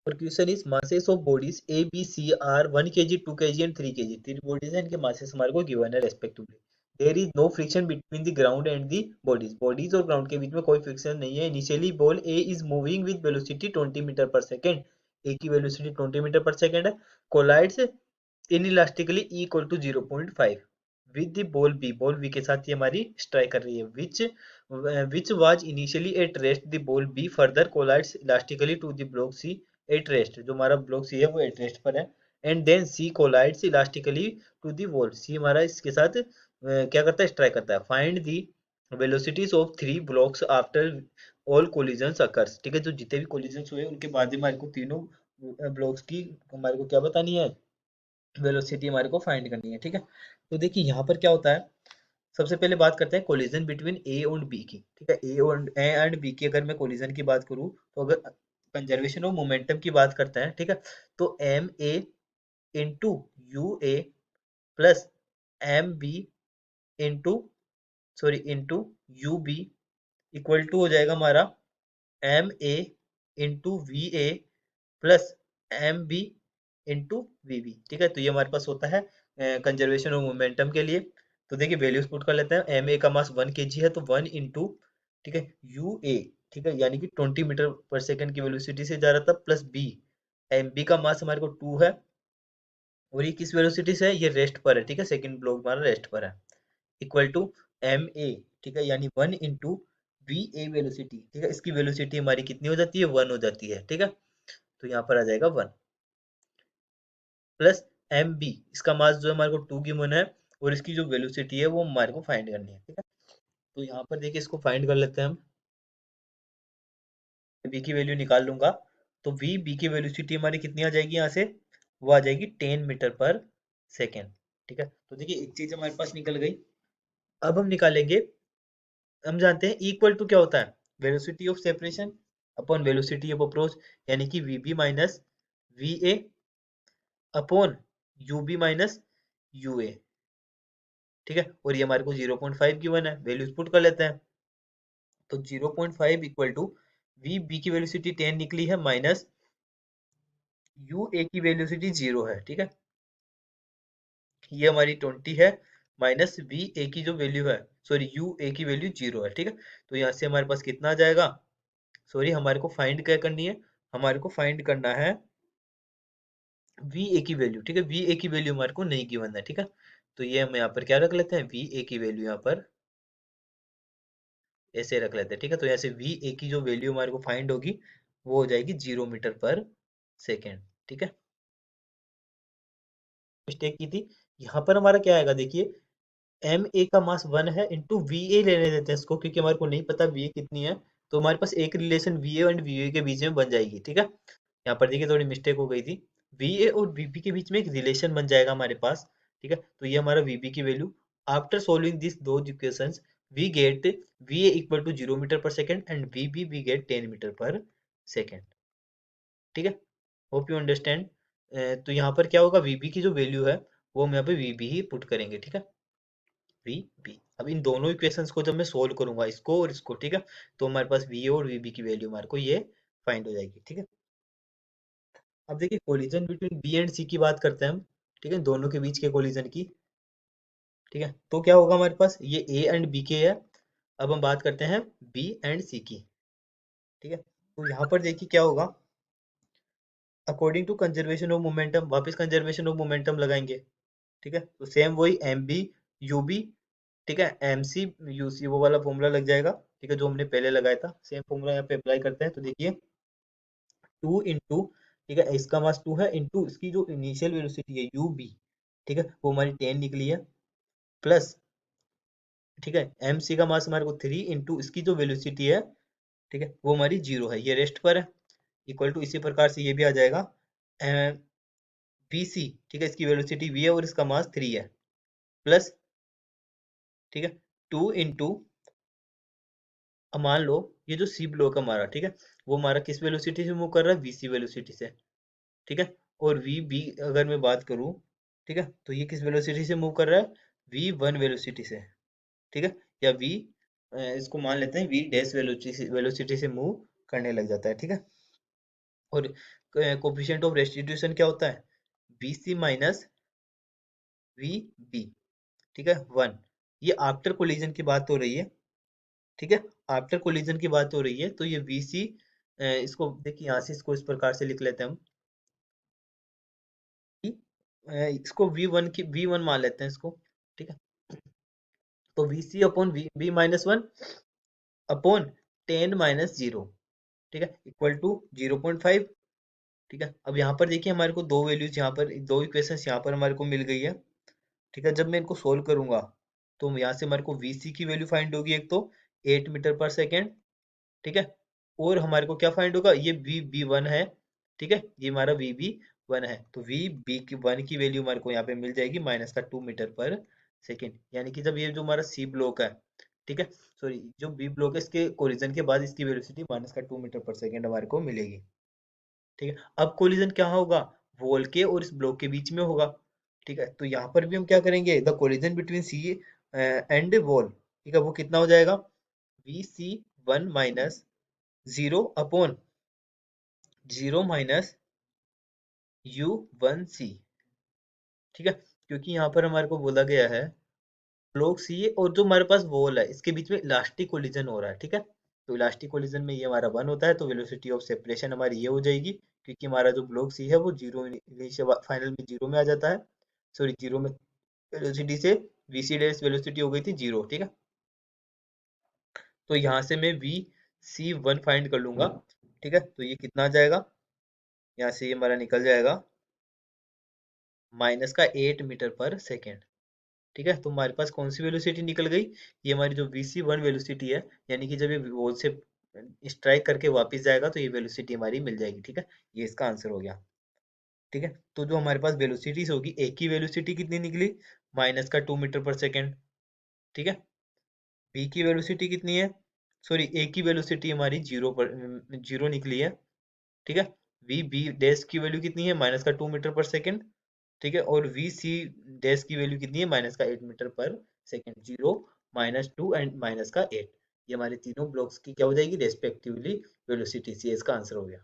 और question is masses of bodies A, B, C are 1 kg, 2 kg and 3 kg. तीन bodies हैं, इनके masses हमारे को given है respectively. There is no friction between the ground and the bodies. Bodies और ground के बीच में कोई friction नहीं है. Initially ball A is moving with velocity 20 metre per second. A की velocity 20 मीटर पर सेकेंड है. Collides inelastically E equal to 0.5 with the ball B. Ball B के साथ ये हमारी strike कर रही है. Which was initially at rest. The ball B further collides elastically to the block C at rest. जो हमारा block C है वो at rest पर है. And then C collides elastically to the wall. C हमारा इसके साथ क्या करता है, strike करता है. Find the velocities of three blocks after all collisions occurs. ठीक है, जो जितने भी collisions हुए उनके बाद हमारे को तीनों ब्लॉक्स की हमारे को क्या बतानी है, वेलोसिटी हमारे को फाइंड करनी है. ठीक है, तो देखिए यहाँ पर क्या होता है. सबसे पहले बात करते हैं कोलिजन बिटवीन ए और बी की. ठीक है, ए एंड बी की अगर मैं कोलिजन की बात करूँ, तो अगर कंजर्वेशन ऑफ मोमेंटम की बात करते हैं, ठीक है, तो M A into U A plus M B into into U B equal to हो जाएगा हमारा M A into V A plus M B into V B. ठीक है, तो ये हमारे पास होता है कंजर्वेशन ऑफ मोमेंटम के लिए. तो देखिए वैल्यूज पुट कर लेते हैं. एम ए का मास 1 kg है, तो 1 इंटू, ठीक है, यू ए, ठीक है, यानी कि 20 मीटर पर सेकेंड की वेलोसिटी से जा रहा था, प्लस बी, एम बी का मास हमारे को 2 है, और ये किस वेलोसिटी से है, ये रेस्ट पर है. ठीक है, सेकंड ब्लॉक हमारा रेस्ट पर है. इक्वल टू एम ए, ठीक है, यानी 1 इंटू वी ए वेलोसिटी. ठीक है, इसकी वेलोसिटी हमारी कितनी हो जाती है, 1 हो जाती है. ठीक है, तो यहाँ पर आ जाएगा 1 प्लस एम बी, इसका मास जो है हमारे को 2 गिवन है, और इसकी जो वेलोसिटी है वो हमारे को फाइंड करनी है. ठीक है, तो यहाँ पर देखिए इसको फाइंड कर लेते हैं हम. बी की वैल्यू निकाल लूंगा, तो वी बी की वेलोसिटी हमारी कितनी आ जाएगी यहाँ से, वो आ जाएगी 10 मीटर पर सेकेंड. ठीक है, तो देखिए एक चीज हमारे पास निकल गई. अब हम निकालेंगे, हम जानते हैं इक्वल टू क्या होता है, velocity of separation upon velocity of approach, यानी कि v b minus v a upon u b minus u a. ठीक है, और ये हमारे को 0.5 गिवन है, वैल्यूज पुट कर लेते हैं. तो 0.5 इक्वल टू वी बी की वेलोसिटी 10 निकली है, माइनस यू ए की वेलोसिटी 0 है. ठीक है, ये हमारी 20 है, माइनस वी ए की जो वैल्यू है, यू ए की वैल्यू 0 है. ठीक है, तो यहाँ से हमारे पास कितना आ जाएगा, हमारे को फाइंड क्या करनी है, हमारे को फाइंड करना है वी ए की वैल्यू. ठीक है, वी ए की वैल्यू हमारे को नहीं गिवन है. ठीक है, तो ये हम यहाँ पर क्या रख लेते हैं, वी ए की वैल्यू यहाँ पर ऐसे रख लेते हैं. ठीक है, तो यहाँ से वी ए की जो वैल्यू हमारे को फाइंड होगी वो हो जाएगी 0 मीटर पर सेकेंड. ठीक है, मिस्टेक की थी. यहाँ पर हमारा क्या आएगा, देखिए एम ए का मास 1 है, इंटू वी ए लेने देते हैं इसको, क्योंकि हमारे को नहीं पता वी ए कितनी है. तो हमारे पास एक relation V A and V A के बीच में बन जाएगी. ठीक है, यहाँ पर देखिए थोड़ी मिस्टेक हो गई थी, वी ए और वी बी के बीच में एक रिलेशन बन जाएगा हमारे पास. ठीक है, तो ये हमारा वी बी की वैल्यू, आफ्टर सोल्विंग दिस दो equations we get v a equal to 0 meter per second and v b we get 10 meter per second. ठीक है, होप यू अंडरस्टैंड. तो यहाँ पर क्या होगा, वी बी की जो वैल्यू है वो हम यहाँ पे वी बी ही पुट करेंगे. ठीक है, वी बी. अब इन दोनों इक्वेशंस को जब मैं सोल्व करूंगा, इसको और इसको, ठीक है, तो हमारे पास वी और वी बी की वैल्यू हमारे को ये फाइंड हो जाएगी. ठीक है, अब देखिए कोलिजन बिटवीन बी एंड सी की बात करते हैं हम. ठीक है, दोनों के बीच के कोलिजन की. ठीक है, तो क्या होगा हमारे पास, ये ए एंड बी के है. अब हम बात करते हैं बी एंड सी की. ठीक है, तो यहाँ पर देखिए क्या होगा, according to conservation of momentum, वापस कंजर्वेशन ऑफ मोमेंटम लगाएंगे. ठीक है, तो सेम वही एम बी यू बी, ठीक है, एम सी यू सी वो वाला फॉर्मूला लग जाएगा. ठीक है, जो हमने पहले लगाया था सेम फॉर्मूला यहाँ पे अप्लाई करते हैं. तो देखिए 2 इंटू, ठीक है, इसका मास 2 है, इंटू इसकी जो इनिशियल वेलोसिटी है यू बी, ठीक है, वो हमारी 10 निकली है, प्लस, ठीक है, एम सी का मास हमारे को 3 इंटू इसकी जो वेलोसिटी है, ठीक है, वो हमारी 0 है, ये रेस्ट पर है. इक्वल टू इसी प्रकार से ये भी आ जाएगा वी सी, ठीक है, इसकी वेलोसिटी वी है और इसका मास 3 है, प्लस, ठीक है, 2 इंटू, अब मान लो ये जो सी ब्लॉक है हमारा, ठीक है, वो हमारा किस वेलोसिटी से मूव कर रहा है, वी सी वेलोसिटी से. ठीक है, और वी बी अगर मैं बात करूं, ठीक है, तो ये किस वेलोसिटी से मूव कर रहा है, वी वन वेलोसिटी से. ठीक है, या वी, इसको मान लेते हैं वी डैश वेलोसिटी से मूव करने लग जाता है. ठीक है, और कोफिशिएंट ऑफ रेस्टिट्यूशन क्या होता है, V C minus V B, ठीक है 1। ये आफ्टर कोलिजन की बात हो रही है, ठीक है, आफ्टर कोलिजन की बात हो रही है। तो ये वी सी, इसको देखिए यहाँ से इसको इस प्रकार से लिख लेते हैं हम कि इसको वी वन मान लेते हैं इसको, ठीक है। तो V C upon V minus one upon 10 - 0, ठीक है, इक्वल टू 0.5, ठीक है। अब यहाँ पर देखिए हमारे को दो वैल्यूज, यहाँ पर दो इक्वेशंस यहाँ पर हमारे को मिल गई है, ठीक है। जब मैं इनको सोल्व करूंगा तो यहाँ से हमारे को वीसी की वैल्यू फाइंड होगी, एक तो 8 मीटर पर सेकेंड, ठीक है। और हमारे को क्या फाइंड होगा, ये वी बी वन है, ठीक है, ये हमारा वी बी वन है। तो वी बी की वन की वैल्यू हमारे को यहाँ पे मिल जाएगी -2 मीटर पर सेकेंड। यानी कि जब ये जो हमारा सी ब्लॉक है, ठीक है, सॉरी जो बी ब्लॉक है, इसके कोलिजन के बाद इसकी वेलोसिटी -2 मीटर पर सेकेंड हमारे को मिलेगी, ठीक है। अब कोलिजन क्या होगा, वॉल के और इस ब्लॉक के बीच में होगा, ठीक है। तो यहाँ पर भी हम क्या करेंगे, the collision between C and wall, ठीक है, वो कितना हो जाएगा, we C one minus 0/0 - U1C, ठीक है। क्योंकि यहाँ पर हमारे को बोला गया है ब्लॉक सी और जो हमारे पास वॉल है इसके बीच में इलास्टिक कोलिजन हो रहा है, ठीक है। तो इलास्टिक कोलिजन में ये हमारा 1 होता है, तो वेलोसिटी ऑफ सेपरेशन हमारी ये हो जाएगी, क्योंकि हमारा जो ब्लॉक सी है वो जीरो, फाइनल में जीरो में आ जाता है, सॉरी जीरो में, वेलोसिटी से वीसी डेस वेलोसिटी हो गई थी जीरो, ठीक है। तो यहाँ से मैं वी सी वन फाइंड कर लूंगा, ठीक है। तो ये कितना आ जाएगा, यहाँ से ये हमारा निकल जाएगा -8 मीटर पर सेकेंड, ठीक है। तो हमारे पास कौन सी वेलोसिटी निकल गई, ये हमारी जो वीसी वन वेलोसिटी है, यानी कि जब ये वॉल से स्ट्राइक करके वापस जाएगा तो ये वेलोसिटी हमारी मिल जाएगी, ठीक है। ये इसका आंसर हो गया, ठीक है। तो जो हमारे पास वेलोसिटीज होगी, एक की वेलोसिटी कितनी निकली, -2 मीटर पर सेकेंड, ठीक है। बी की वेलोसिटी कितनी है, सॉरी ए की वेलोसिटी हमारी जीरो निकली है, ठीक है। वी बी डैश की वैल्यू कितनी है, -2 मीटर पर सेकेंड, ठीक है। और वी सी डैश की वैल्यू कितनी है, -8 मीटर पर सेकेंड, 0, -2 एंड -8। ये हमारे तीनों ब्लॉक्स की क्या हो जाएगी रेस्पेक्टिवली वेलोसिटी, सी इसका आंसर हो गया।